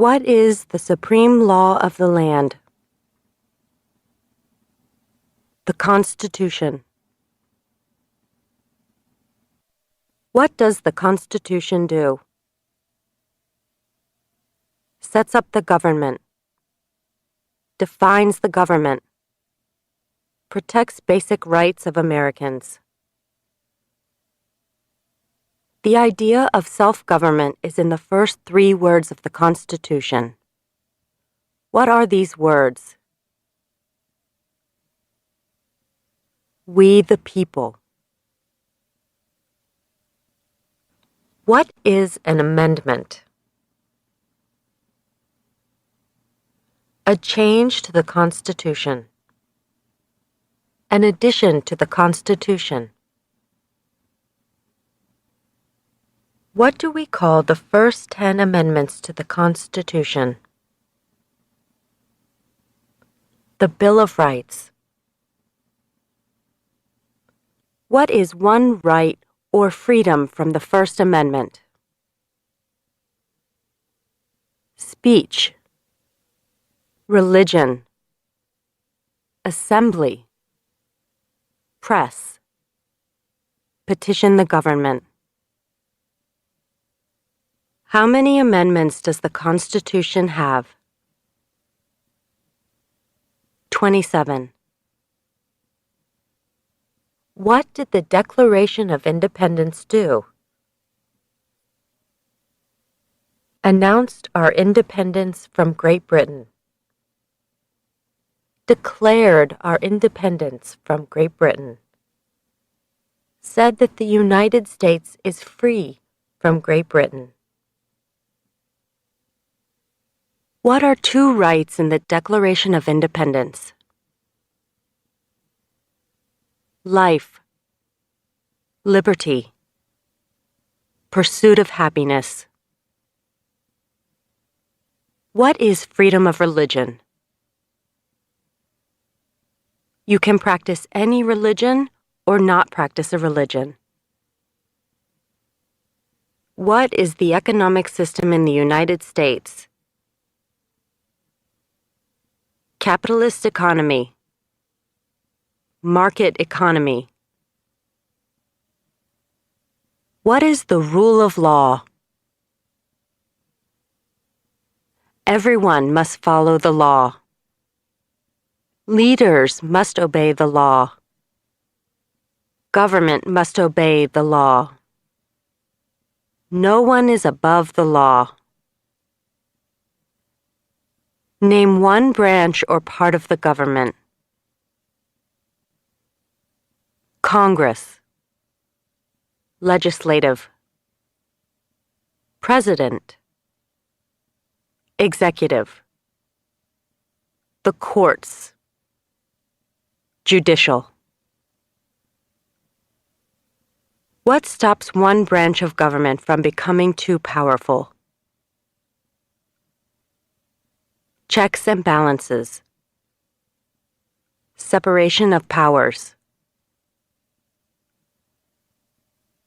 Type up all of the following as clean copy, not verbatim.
What is the supreme law of the land? The Constitution. What does the Constitution do? Sets up the government. Defines the government. Protects basic rights of Americans. The idea of self-government is in the first 3 words of the Constitution. What are these words? We the people. What is an amendment? A change to the Constitution. An addition to the Constitution. What do we call the first 10 amendments to the Constitution? The Bill of Rights. What is one right or freedom from the First Amendment? Speech. Religion. Assembly. Press. Petition the government. How many amendments does the Constitution have? 27. What did the Declaration of Independence do? Announced our independence from Great Britain. Declared our independence from Great Britain. Said that the United States is free from Great Britain. What are 2 rights in the Declaration of Independence? Life, liberty, pursuit of happiness. What is freedom of religion? You can practice any religion or not practice a religion. What is the economic system in the United States? Capitalist economy. Market economy. What is the rule of law? Everyone must follow the law. Leaders must obey the law. Government must obey the law. No one is above the law. Name one branch or part of the government. Congress. Legislative. President. Executive. The courts. Judicial. What stops one branch of government from becoming too powerful? Checks and balances. Separation of powers.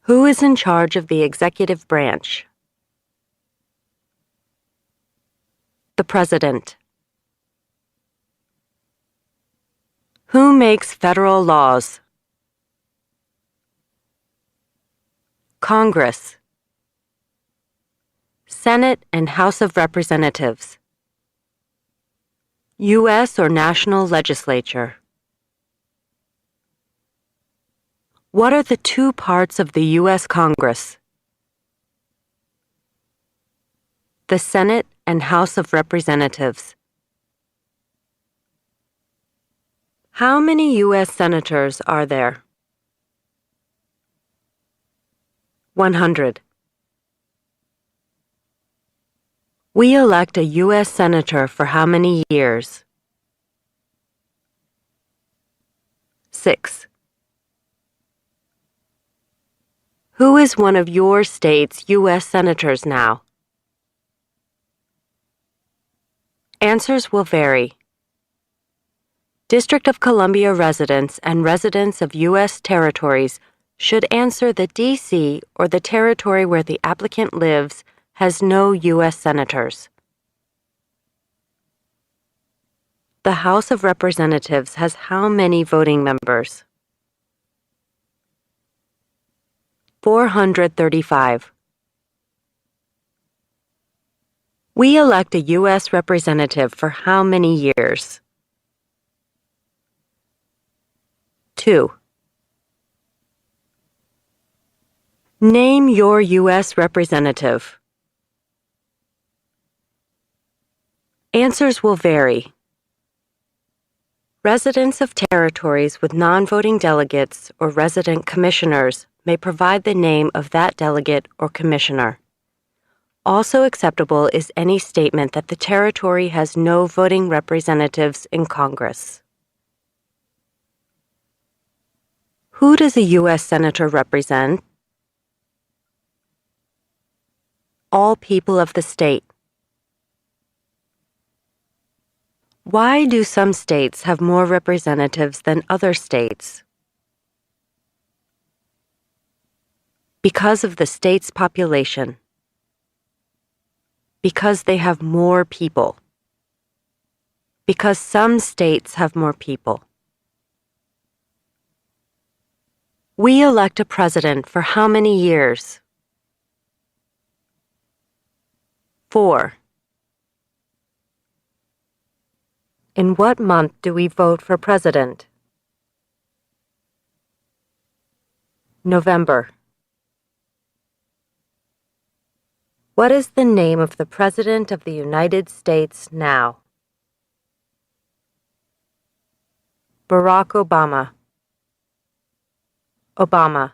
Who is in charge of the executive branch? The President. Who makes federal laws? Congress. Senate and House of Representatives. U.S. or national legislature. What are the 2 parts of the U.S. Congress? The Senate and House of Representatives. How many U.S. senators are there? 100. We elect a U.S. senator for how many years? 6. Who is one of your state's U.S. senators now? Answers will vary. District of Columbia residents and residents of U.S. territories should answer that D.C. or the territory where the applicant lives has no U.S. senators. The House of Representatives has how many voting members? 435. We elect a U.S. representative for how many years? 2. Name your U.S. representative. Answers will vary. Residents of territories with non-voting delegates or resident commissioners may provide the name of that delegate or commissioner. Also acceptable is any statement that the territory has no voting representatives in Congress. Who does a U.S. Senator represent? All people of the state. Why do some states have more representatives than other states? Because of the state's population. Because they have more people. Because some states have more people. We elect a president for how many years? 4. In what month do we vote for president? November. What is the name of the President of the United States now? Barack Obama. Obama.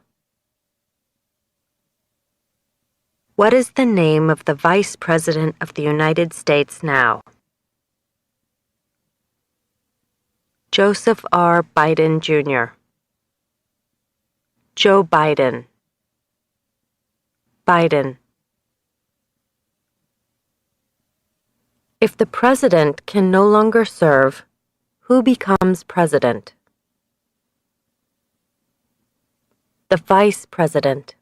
What is the name of the Vice President of the United States now? Joseph R. Biden, Jr. Joe Biden. Biden. If the president can no longer serve, who becomes president? The vice president.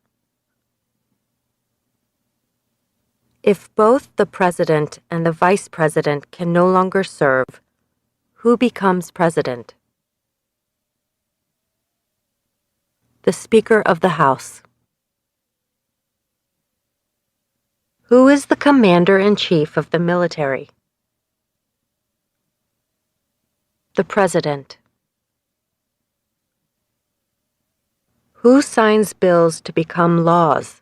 If both the president and the vice president can no longer serve, who becomes president? The Speaker of the House. Who is the commander-in-chief of the military? The President. Who signs bills to become laws?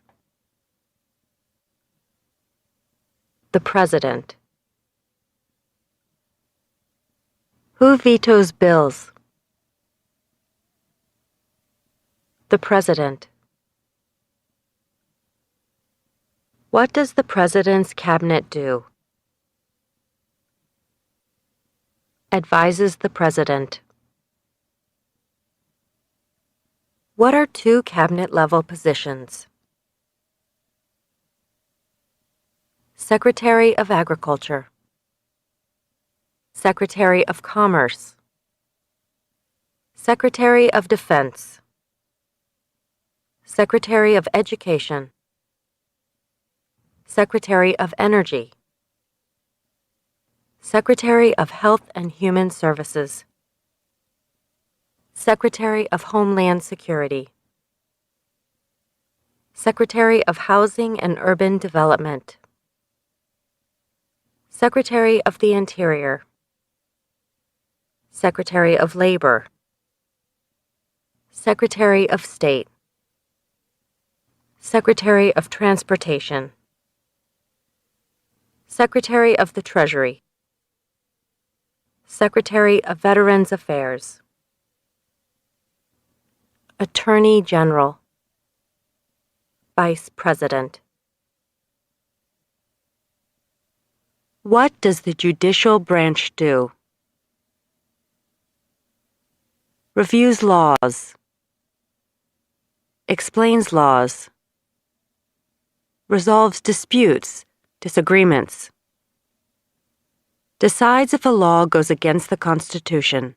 The President. Who vetoes bills? The President. What does the President's cabinet do? Advises the President. What are two cabinet-level positions? Secretary of Agriculture. Secretary of Commerce. Secretary of Defense. Secretary of Education. Secretary of Energy. Secretary of Health and Human Services. Secretary of Homeland Security. Secretary of Housing and Urban Development. Secretary of the Interior. Secretary of Labor. Secretary of State. Secretary of Transportation. Secretary of the Treasury. Secretary of Veterans Affairs. Attorney General. Vice President. What does the judicial branch do? Reviews laws. Explains laws. Resolves disputes, disagreements. Decides if a law goes against the Constitution.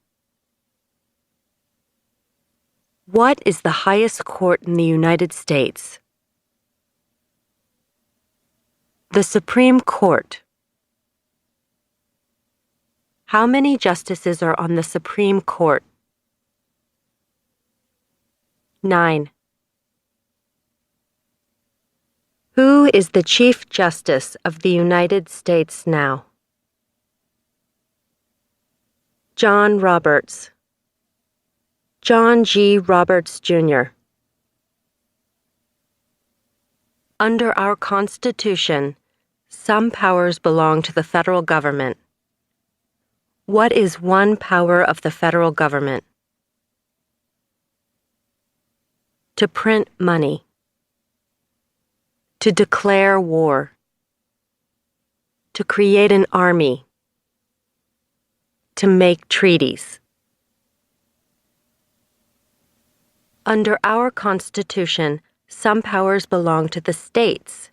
What is the highest court in the United States? The Supreme Court. How many justices are on the Supreme Court? 9. Who is the Chief Justice of the United States now? John Roberts. John G. Roberts, Jr. Under our Constitution, some powers belong to the federal government. What is one power of the federal government? To print money. To declare war. To create an army. To make treaties. Under our Constitution, some powers belong to the states.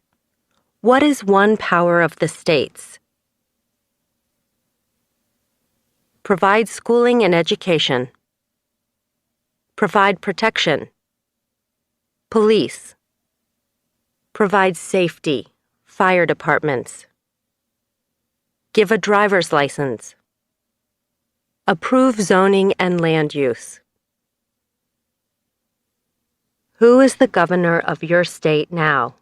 What is one power of the states? Provide schooling and education. Provide protection. Police. Provide safety, fire departments. Give a driver's license. Approve zoning and land use. Who is the governor of your state now?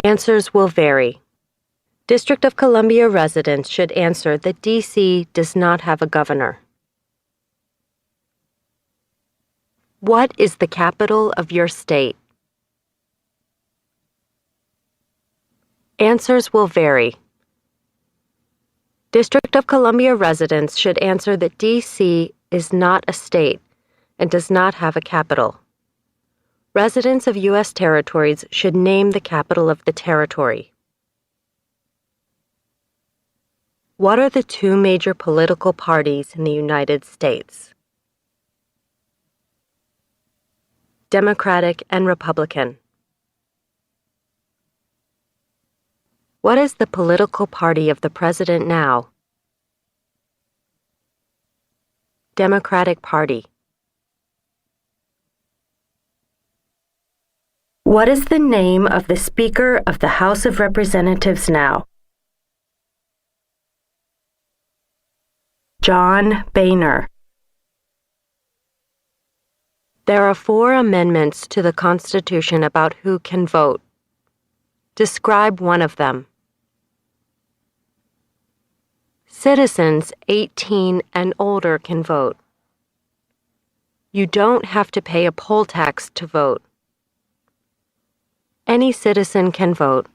Answers will vary. District of Columbia residents should answer that D.C. does not have a governor. What is the capital of your state? Answers will vary. District of Columbia residents should answer that D.C. is not a state and does not have a capital. Residents of U.S. territories should name the capital of the territory. What are the two major political parties in the United States? Democratic and Republican. What is the political party of the president now? Democratic Party. What is the name of the Speaker of the House of Representatives now? John Boehner. There are 4 amendments to the Constitution about who can vote. Describe one of them. Citizens 18 and older can vote. You don't have to pay a poll tax to vote. Any citizen can vote.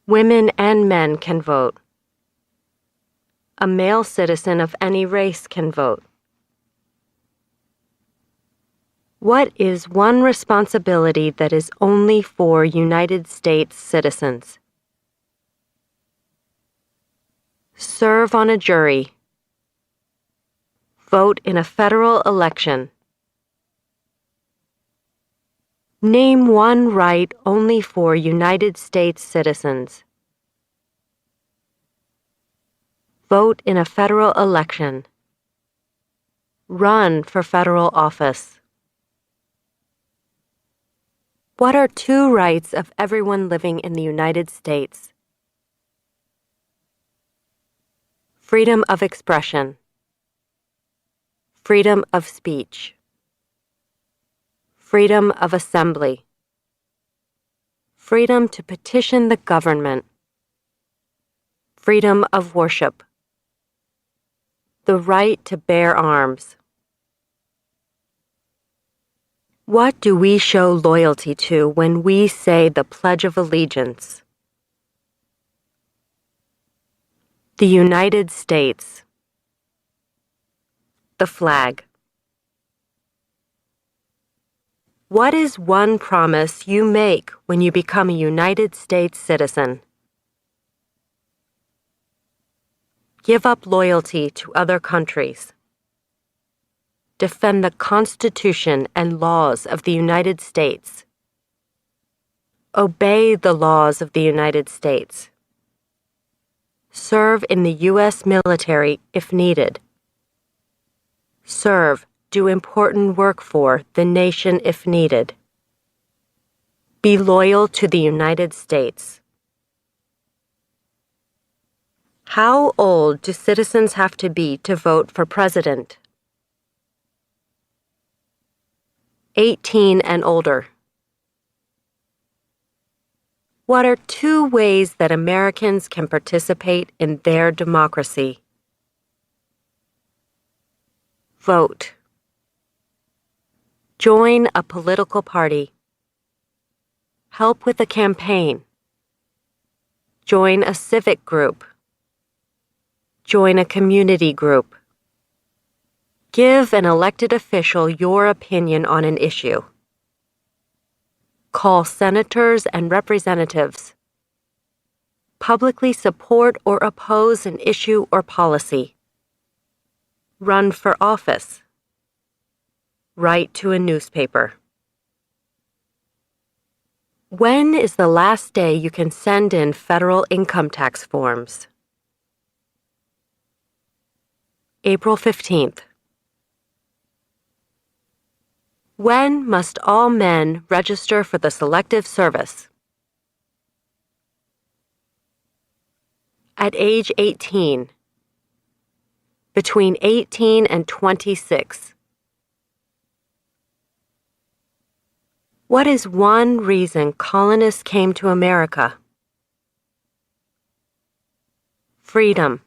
Women and men can vote. A male citizen of any race can vote. What is one responsibility that is only for United States citizens? Serve on a jury. Vote in a federal election. Name one right only for United States citizens. Vote in a federal election. Run for federal office. What are 2 rights of everyone living in the United States? Freedom of expression. Freedom of speech. Freedom of assembly. Freedom to petition the government. Freedom of worship. The right to bear arms. What do we show loyalty to when we say the Pledge of Allegiance? The United States. The flag. What is one promise you make when you become a United States citizen? Give up loyalty to other countries. Defend the Constitution and laws of the United States. Obey the laws of the United States. Serve in the U.S. military if needed. Serve, do important work for the nation if needed. Be loyal to the United States. How old do citizens have to be to vote for president? 18 and older. What are two ways that Americans can participate in their democracy? Vote. Join a political party. Help with a campaign. Join a civic group. Join a community group. Give an elected official your opinion on an issue. Call senators and representatives. Publicly support or oppose an issue or policy. Run for office. Write to a newspaper. When is the last day you can send in federal income tax forms? April 15th. When must all men register for the Selective Service? At age 18. Between 18 and 26. What is one reason colonists came to America? Freedom.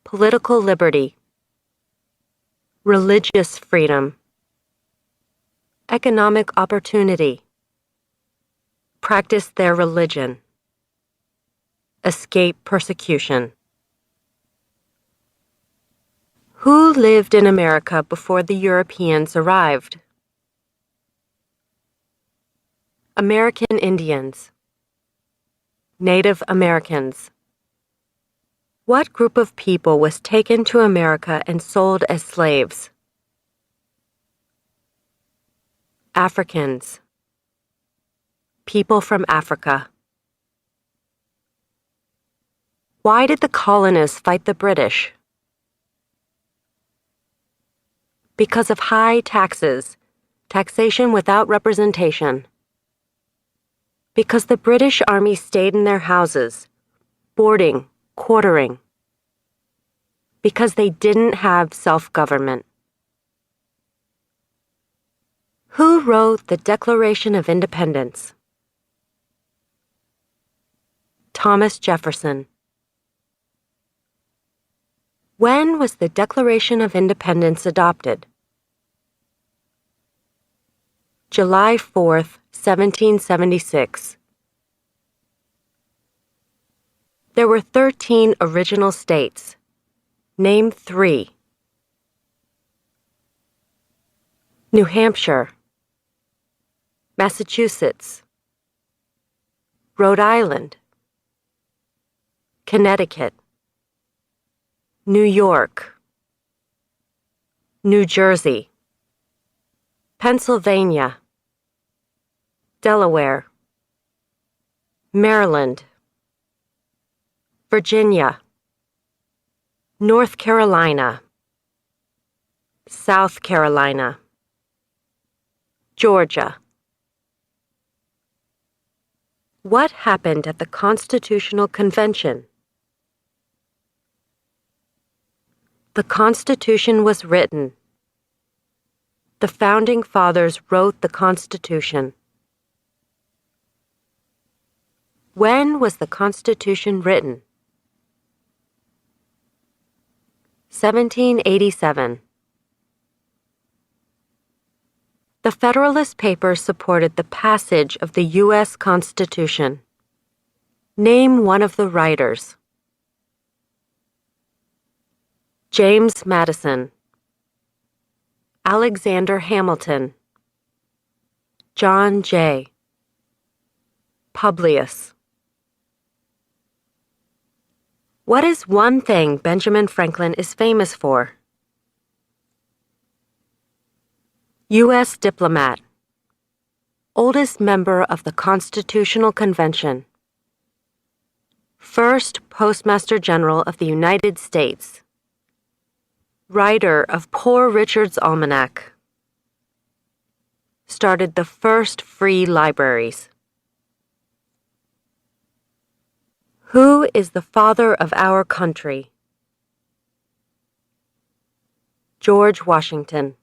Political liberty. Religious freedom. Economic opportunity. Practice their religion. Escape persecution. Who lived in America before the Europeans arrived? American Indians. Native Americans. What group of people was taken to America and sold as slaves? Africans. People from Africa. Why did the colonists fight the British? Because of high taxes, taxation without representation. Because the British Army stayed in their houses, boarding, quartering. Because they didn't have self-government. Who wrote the Declaration of Independence? Thomas Jefferson. When was the Declaration of Independence adopted? July 4th, 1776. There were 13 original states. Name 3. New Hampshire. Massachusetts. Rhode Island. Connecticut. New York. New Jersey. Pennsylvania. Delaware. Maryland. Virginia. North Carolina. South Carolina. Georgia. What happened at the Constitutional Convention? The Constitution was written. The Founding Fathers wrote the Constitution. When was the Constitution written? 1787. The Federalist Papers supported the passage of the U.S. Constitution. Name one of the writers. James Madison. Alexander Hamilton. John Jay. Publius. What is one thing Benjamin Franklin is famous for? U.S. diplomat. Oldest member of the Constitutional Convention. First Postmaster General of the United States. Writer of Poor Richard's Almanac. Started the first free libraries. Who is the father of our country? George Washington.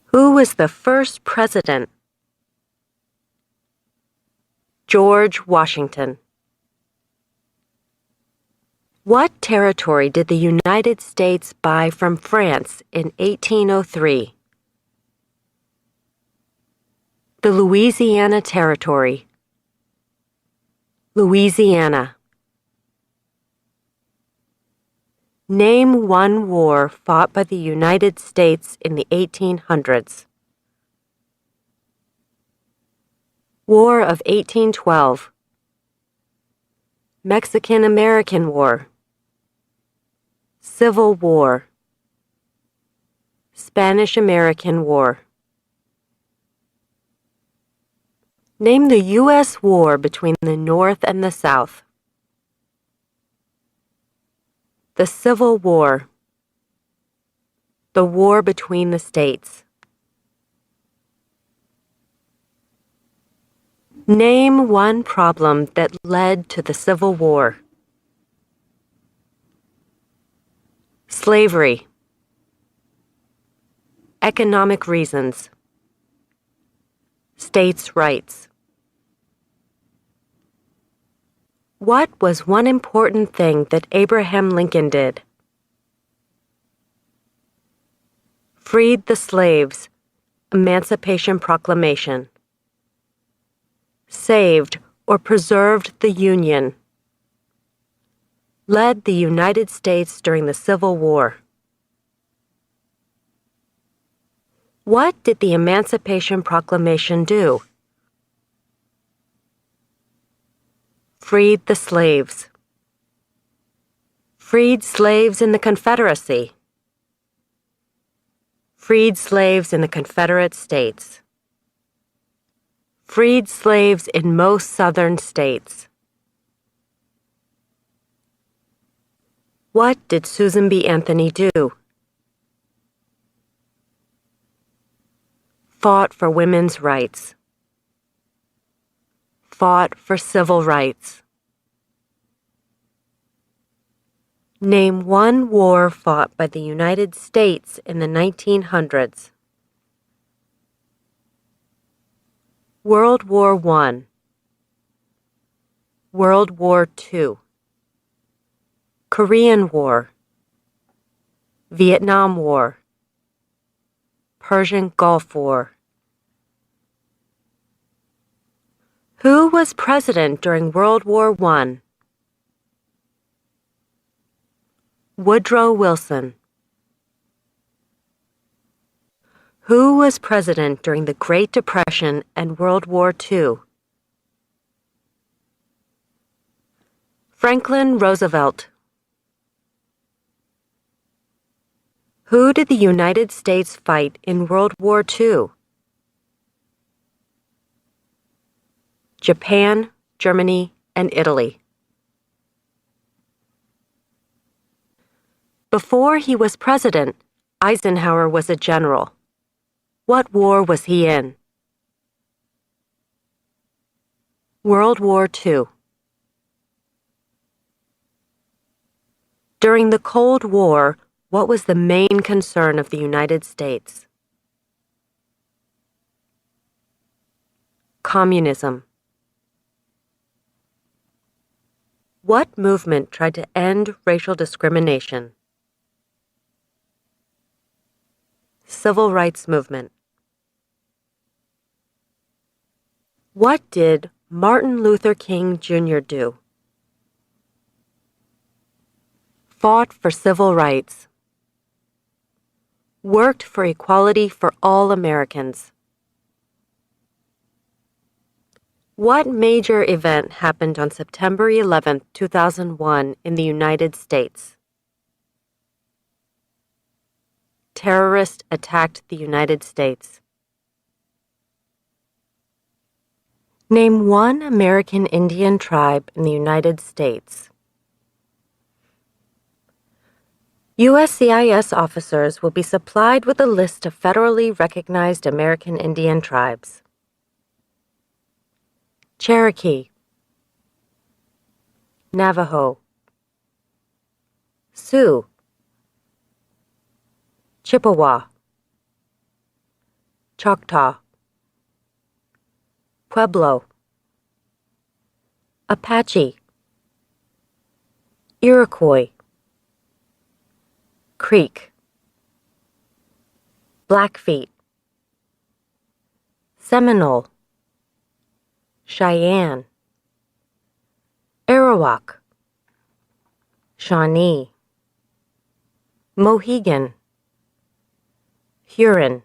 Who was the first president? George Washington. What territory did the United States buy from France in 1803? The Louisiana Territory. Louisiana. Name one war fought by the United States in the 1800s. War of 1812. Mexican-American War. Civil War. Spanish-American War. Name the U.S. war between the North and the South. The Civil War. The war between the states. Name one problem that led to the Civil War. Slavery. Economic reasons. States' rights. What was one important thing that Abraham Lincoln did? Freed the slaves. Emancipation Proclamation. Saved or preserved the Union. Led the United States during the Civil War. What did the Emancipation Proclamation do? Freed the slaves. Freed slaves in the Confederacy. Freed slaves in the Confederate States. Freed slaves in most southern states. What did Susan B. Anthony do? Fought for women's rights. Fought for civil rights. Name one war fought by the United States in the 1900s. World War I. World War II. Korean War. Vietnam War. Persian Gulf War. Who was president during World War I? Woodrow Wilson. Who was president during the Great Depression and World War II? Franklin Roosevelt. Who did the United States fight in World War II? Japan, Germany, and Italy. Before he was president, Eisenhower was a general. What war was he in? World War II. During the Cold War, what was the main concern of the United States? Communism. What movement tried to end racial discrimination? Civil Rights Movement. What did Martin Luther King Jr. do? Fought for civil rights. Worked for equality for all Americans. What major event happened on September 11, 2001 in the United States? Terrorists attacked the United States. Name one American Indian tribe in the United States. USCIS officers will be supplied with a list of federally recognized American Indian tribes. Cherokee, Navajo, Sioux, Chippewa, Choctaw, Pueblo, Apache, Iroquois, Creek, Blackfeet, Seminole, Cheyenne, Arawak, Shawnee, Mohegan, Huron,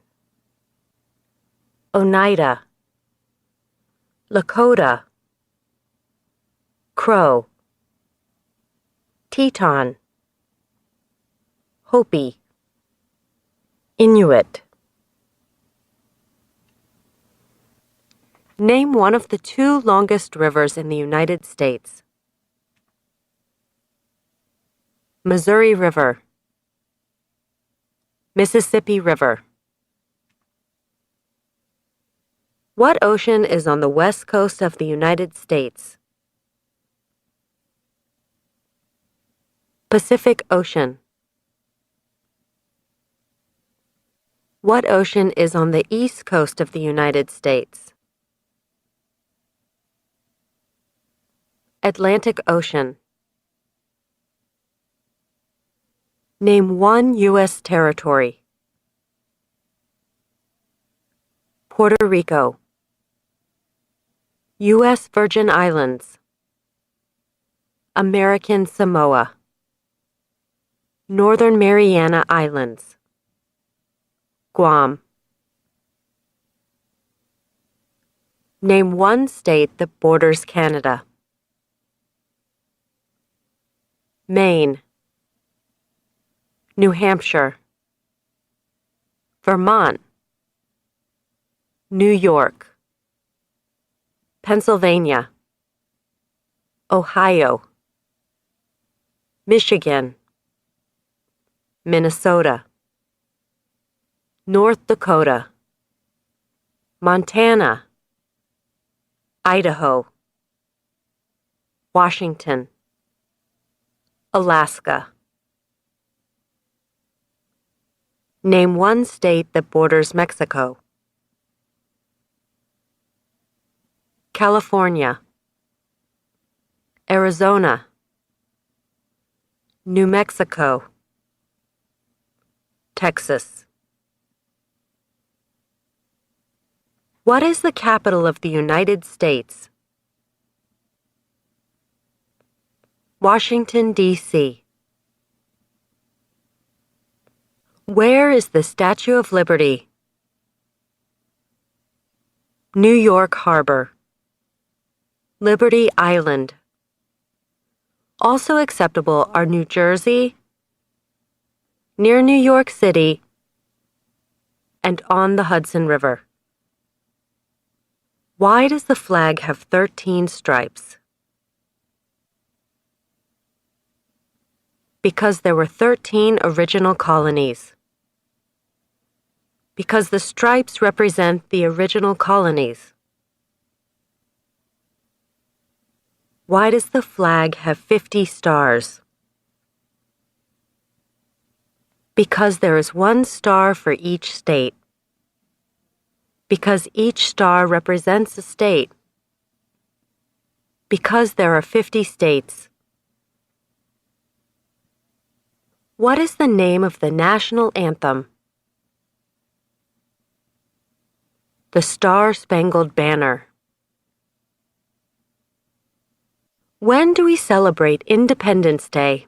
Oneida, Lakota, Crow, Teton, Hopi, Inuit. Name one of the two longest rivers in the United States. Missouri River, Mississippi River. What ocean is on the west coast of the United States? Pacific Ocean. What ocean is on the east coast of the United States? Atlantic Ocean. Name one U.S. territory. Puerto Rico, U.S. Virgin Islands, American Samoa, Northern Mariana Islands, Guam. Name one state that borders Canada. Maine, New Hampshire, Vermont, New York, Pennsylvania, Ohio, Michigan, Minnesota, North Dakota, Montana, Idaho, Washington, Alaska. Name one state that borders Mexico. California, Arizona, New Mexico, Texas. What is the capital of the United States? Washington, D.C. Where is the Statue of Liberty? New York Harbor, Liberty Island. Also acceptable are New Jersey, near New York City, and on the Hudson River. Why does the flag have 13 stripes? Because there were 13 original colonies. Because the stripes represent the original colonies. Why does the flag have 50 stars? Because there is one star for each state. Because each star represents a state. Because there are 50 states. What is the name of the national anthem? The Star-Spangled Banner. When do we celebrate Independence Day?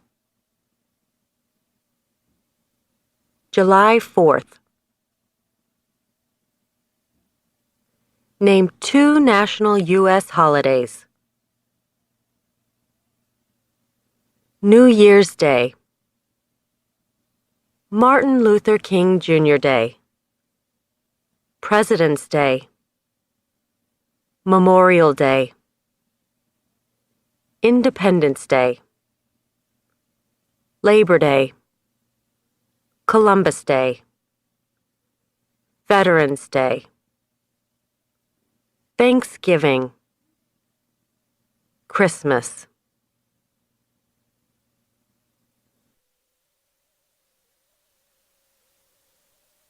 July 4th. Name two national U.S. holidays. New Year's Day, Martin Luther King Jr. Day, President's Day, Memorial Day, Independence Day, Labor Day, Columbus Day, Veterans Day, Thanksgiving, Christmas.